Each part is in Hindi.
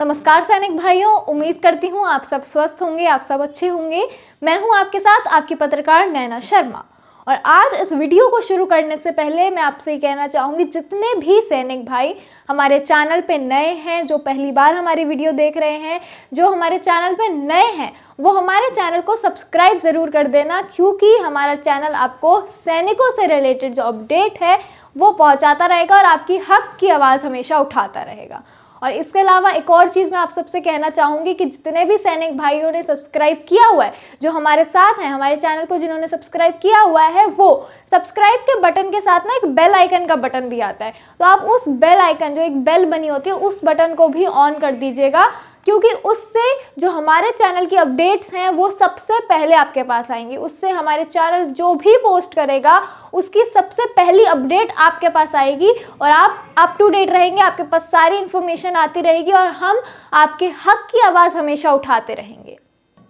नमस्कार सैनिक भाइयों, उम्मीद करती हूँ आप सब स्वस्थ होंगे, आप सब अच्छे होंगे। मैं हूँ आपके साथ आपकी पत्रकार नैना शर्मा। और आज इस वीडियो को शुरू करने से पहले मैं आपसे ये कहना चाहूँगी, जितने भी सैनिक भाई हमारे चैनल पे नए हैं, जो पहली बार हमारी वीडियो देख रहे हैं, जो हमारे चैनल पे नए हैं, वो हमारे चैनल को सब्सक्राइब ज़रूर कर देना, क्योंकि हमारा चैनल आपको सैनिकों से रिलेटेड जो अपडेट है वो पहुँचाता रहेगा और आपकी हक की आवाज़ हमेशा उठाता रहेगा। और इसके अलावा एक और चीज़ मैं आप सबसे कहना चाहूँगी कि जितने भी सैनिक भाइयों ने सब्सक्राइब किया हुआ है, जो हमारे साथ हैं, हमारे चैनल को जिन्होंने सब्सक्राइब किया हुआ है, वो सब्सक्राइब के बटन के साथ ना एक बेल आइकन का बटन भी आता है, तो आप उस बेल आइकन, जो एक बेल बनी होती है, उस बटन को भी ऑन कर दीजिएगा, क्योंकि उससे जो हमारे चैनल की अपडेट्स हैं वो सबसे पहले आपके पास आएंगी। उससे हमारे चैनल जो भी पोस्ट करेगा उसकी सबसे पहली अपडेट आपके पास आएगी और आप अप टू डेट रहेंगे, आपके पास सारी इन्फॉर्मेशन आती रहेगी और हम आपके हक की आवाज़ हमेशा उठाते रहेंगे।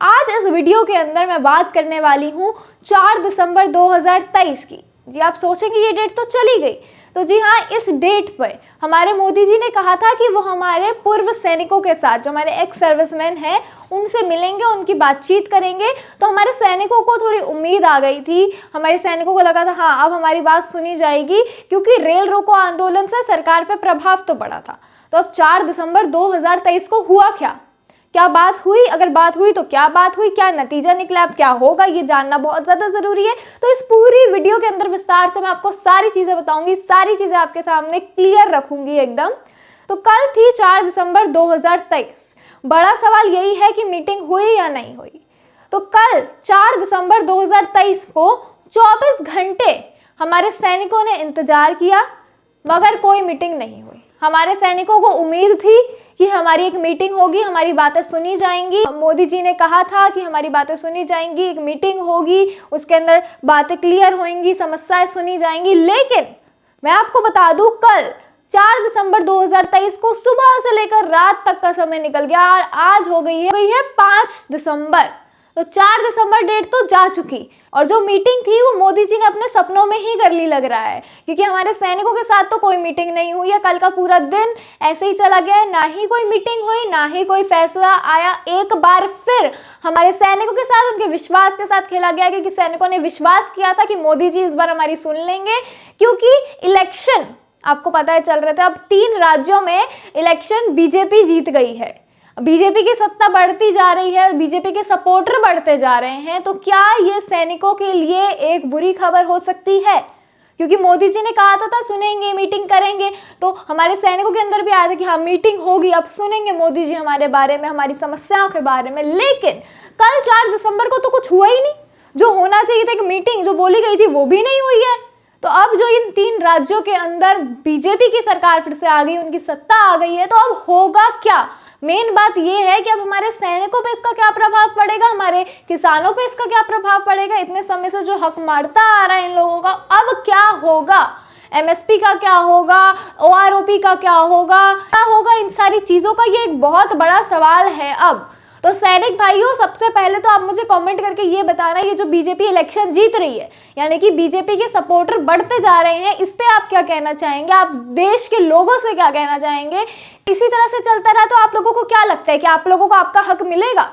आज इस वीडियो के अंदर मैं बात करने वाली हूँ 4 दिसंबर 2023 की। जी आप सोचेंगे ये डेट तो चली गई, तो जी हाँ, इस डेट पर हमारे मोदी जी ने कहा था कि वो हमारे पूर्व सैनिकों के साथ, जो हमारे एक्स सर्विसमैन हैं, उनसे मिलेंगे, उनकी बातचीत करेंगे। तो हमारे सैनिकों को थोड़ी उम्मीद आ गई थी, हमारे सैनिकों को लगा था हाँ अब हमारी बात सुनी जाएगी, क्योंकि रेल रोको आंदोलन से सरकार पर प्रभाव तो पड़ा था। तो अब 4 दिसंबर 2023 को हुआ क्या बात हुई? अगर बात हुई तो क्या बात हुई, क्या नतीजा निकला, अब क्या होगा, ये जानना बहुत ज़्यादा ज़रूरी है। तो इस पूरी वीडियो के अंदर विस्तार से मैं आपको सारी चीज़ें बताऊंगी, सारी चीज़ें आपके सामने क्लियर रखूंगी एकदम। तो कल थी 4 दिसंबर 2023। बड़ा सवाल यही है कि मीटिंग हुई या नहीं हुई। तो कल 4 दिसंबर 2023 को 24 घंटे हमारे सैनिकों ने इंतजार किया, मगर कोई मीटिंग नहीं हुई। हमारे सैनिकों को उम्मीद थी कि हमारी एक मीटिंग होगी, हमारी बातें सुनी जाएंगी। मोदी जी ने कहा था कि हमारी बातें सुनी जाएंगी, एक मीटिंग होगी, उसके अंदर बातें क्लियर होंगी, समस्याएं सुनी जाएंगी। लेकिन मैं आपको बता दूं, कल 4 दिसंबर 2023 को सुबह से लेकर रात तक का समय निकल गया और आज हो गई है 5 दिसंबर। तो 4 दिसंबर डेट तो जा चुकी और जो मीटिंग थी वो मोदी जी ने अपने सपनों में ही कर ली लग रहा है, क्योंकि हमारे सैनिकों के साथ तो कोई मीटिंग नहीं हुई है। कल का पूरा दिन ऐसे ही चला गया है, ना ही कोई मीटिंग हुई, ना ही कोई फैसला आया। एक बार फिर हमारे सैनिकों के साथ, उनके विश्वास के साथ खेला गया, क्योंकि सैनिकों ने विश्वास किया था कि मोदी जी इस बार हमारी सुन लेंगे, क्योंकि इलेक्शन आपको पता है चल रहे थे। अब 3 राज्यों में इलेक्शन बीजेपी जीत गई है, बीजेपी की सत्ता बढ़ती जा रही है, बीजेपी के सपोर्टर बढ़ते जा रहे हैं। तो क्या ये सैनिकों के लिए एक बुरी खबर हो सकती है? क्योंकि मोदी जी ने कहा था सुनेंगे, मीटिंग करेंगे, तो हमारे सैनिकों के अंदर भी आया था कि हाँ मीटिंग होगी, अब सुनेंगे मोदी जी हमारे बारे में, हमारी समस्याओं के बारे में। लेकिन कल 4 दिसंबर को तो कुछ हुआ ही नहीं। जो होना चाहिए था, एक मीटिंग जो बोली गई थी, वो भी नहीं हुई है। तो अब जो इन 3 राज्यों के अंदर बीजेपी की सरकार फिर से आ गई, उनकी सत्ता आ गई है, तो अब होगा क्या? मेन बात यह है कि अब हमारे सैनिकों पे इसका क्या प्रभाव पड़ेगा, हमारे किसानों पे इसका क्या प्रभाव पड़ेगा। इतने समय से जो हक मारता आ रहा है इन लोगों का, अब क्या होगा? एमएसपी का क्या होगा, ओआरओपी का क्या होगा, इन सारी चीज़ों का ये एक बहुत बड़ा सवाल है अब। तो सैनिक भाइयों, सबसे पहले तो आप मुझे कमेंट करके ये बताना, ये जो बीजेपी इलेक्शन जीत रही है, यानी कि बीजेपी के सपोर्टर बढ़ते जा रहे हैं, इस पे आप क्या कहना चाहेंगे? आप देश के लोगों से क्या कहना चाहेंगे? इसी तरह से चलता रहा तो आप लोगों को क्या लगता है कि आप लोगों को आपका हक मिलेगा?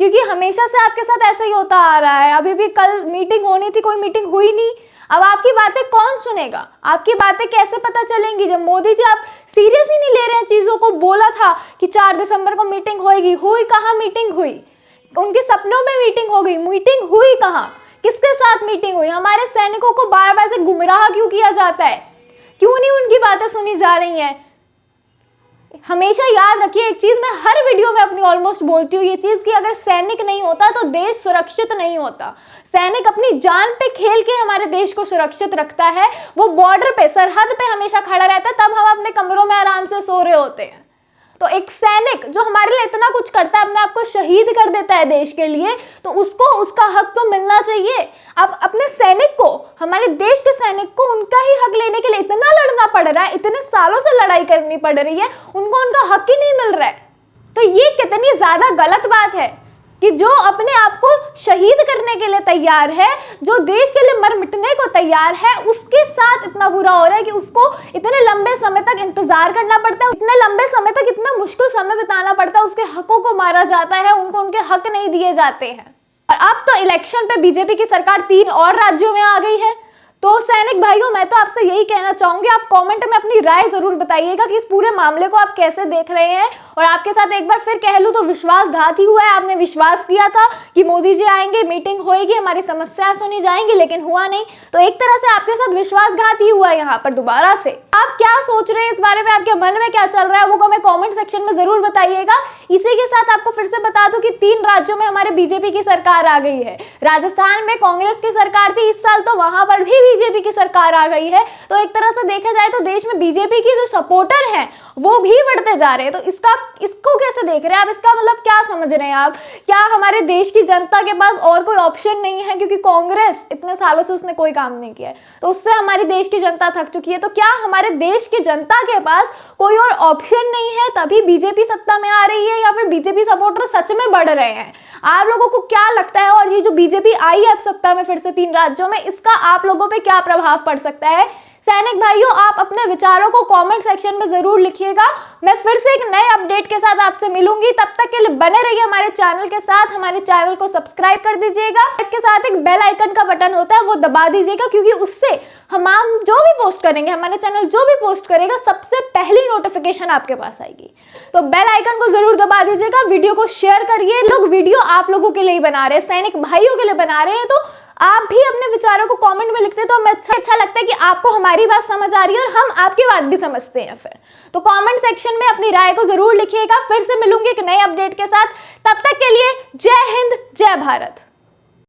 क्योंकि हमेशा से आपके साथ ऐसा ही होता आ रहा है। अभी भी कल मीटिंग होनी थी, कोई मीटिंग हुई नहीं। अब आपकी बातें कौन सुनेगा? आपकी बातें कैसे पता चलेंगी जब मोदी जी आप सीरियस ही नहीं ले रहे हैं चीज़ों को? बोला था कि 4 दिसंबर को मीटिंग होएगी, हुई कहाँ मीटिंग? हुई उनके सपनों में मीटिंग हो गई, मीटिंग हुई कहाँ? किसके साथ मीटिंग हुई? हमारे सैनिकों को बार बार से गुमराह क्यों किया जाता है? क्यों नहीं उनकी बातें सुनी जा रही हैं? हमेशा याद रखिए एक चीज, मैं हर वीडियो में अपनी ऑलमोस्ट बोलती हूँ ये चीज कि अगर सैनिक नहीं होता तो देश सुरक्षित नहीं होता। सैनिक अपनी जान पे खेल के हमारे देश को सुरक्षित रखता है। वो बॉर्डर पे, सरहद पे हमेशा खड़ा रहता है, तब हम अपने कमरों में आराम से सो रहे होते हैं। तो एक सैनिक जो हमारे लिए इतना कुछ करता है, अपने आप को शहीद कर देता है देश के लिए, तो उसको उसका हक तो मिलना चाहिए। अब अपने सैनिक को, हमारे देश के सैनिक को उनका ही हक लेने के लिए इतना लड़ना पड़ रहा है, इतने सालों से लड़ाई करनी पड़ रही है, उनको उनका हक ही नहीं मिल रहा है। तो ये कितनी ज्यादा गलत बात है। कि जो अपने आप को शहीद करने के लिए तैयार है, जो देश के लिए मर मिटने को तैयार है, उसके साथ इतना बुरा हो रहा है कि उसको इतने लंबे समय तक इंतजार करना पड़ता है, इतने लंबे समय तक इतना मुश्किल समय बिताना पड़ता है, उसके हकों को मारा जाता है, उनको उनके हक नहीं दिए जाते हैं। और अब तो इलेक्शन पे बीजेपी की सरकार 3 और राज्यों में आ गई है। तो सैनिक भाइयों, मैं तो आपसे यही कहना चाहूंगी, आप कमेंट में अपनी राय जरूर बताइएगा कि इस पूरे मामले को आप कैसे देख रहे हैं। और आपके साथ एक बार फिर कह लूं तो विश्वासघात ही हुआ है। आपने विश्वास किया था कि मोदी जी आएंगे, मीटिंग होएगी, हमारी समस्याएं सुनी जाएंगी, लेकिन हुआ नहीं। तो एक तरह से आपके साथ विश्वासघात ही हुआ यहाँ पर दोबारा से। आप क्या सोच रहे हैं इस बारे में, आपके मन में क्या चल रहा है, वो हमें कॉमेंट सेक्शन में जरूर बताइएगा। इसी के साथ आपको फिर से बता दूं कि 3 राज्यों में हमारे बीजेपी की सरकार आ गई है। राजस्थान में कांग्रेस की सरकार थी इस साल, तो वहां पर भी बीजेपी की सरकार आ गई है। तो एक तरह से देखा जाए तो देश में बीजेपी की जो सपोर्टर हैं वो भी बढ़ते जा रहे हैं। तो इसको कैसे देख रहे हैं आप, इसका मतलब क्या समझ रहे हैं आप? क्या हमारे देश की जनता के पास और कोई ऑप्शन नहीं है, क्योंकि कांग्रेस इतने सालों से उसने कोई काम नहीं किया है, तो उससे हमारी देश की जनता थक चुकी है। तो क्या हमारे देश की जनता के पास कोई और ऑप्शन नहीं है, तभी बीजेपी सत्ता में आ रही है, या फिर बीजेपी सपोर्टर सच में बढ़ रहे हैं? आप लोगों को क्या लगता है? और ये जो बीजेपी आई है अब सत्ता में फिर से 3 राज्यों में, इसका आप लोगों पे क्या प्रभाव पड़ सकता है? सैनिक भाइयों, आप अपने विचारों को कमेंट सेक्शन में जरूर लिखिएगा। मैं फिर से एक नए अपडेट के साथ आपसे मिलूंगी, तब तक के लिए बने रहिए हमारे चैनल के साथ। हमारे चैनल को सब्सक्राइब कर दीजिएगा, इसके साथ एक बेल आइकन का बटन होता है वो दबा दीजिएगा, क्योंकि उससे हम जो भी पोस्ट करेंगे, हमारे चैनल जो भी पोस्ट करेगा, सबसे पहली नोटिफिकेशन आपके पास आएगी। तो बेल आइकन को जरूर दबा दीजिएगा, वीडियो को शेयर करिए। लोग वीडियो आप लोगों के लिए ही बना रहे हैं, सैनिक भाइयों के लिए बना रहे हैं, तो आप भी अपने विचारों को कमेंट में लिखते हैं तो हमें अच्छा लगता है कि आपको हमारी बात समझ आ रही है और हम आपकी बात भी समझते हैं। फिर तो कमेंट सेक्शन में अपनी राय को जरूर लिखिएगा। फिर से मिलूंगी एक नए अपडेट के साथ, तब तक के लिए जय हिंद, जय भारत।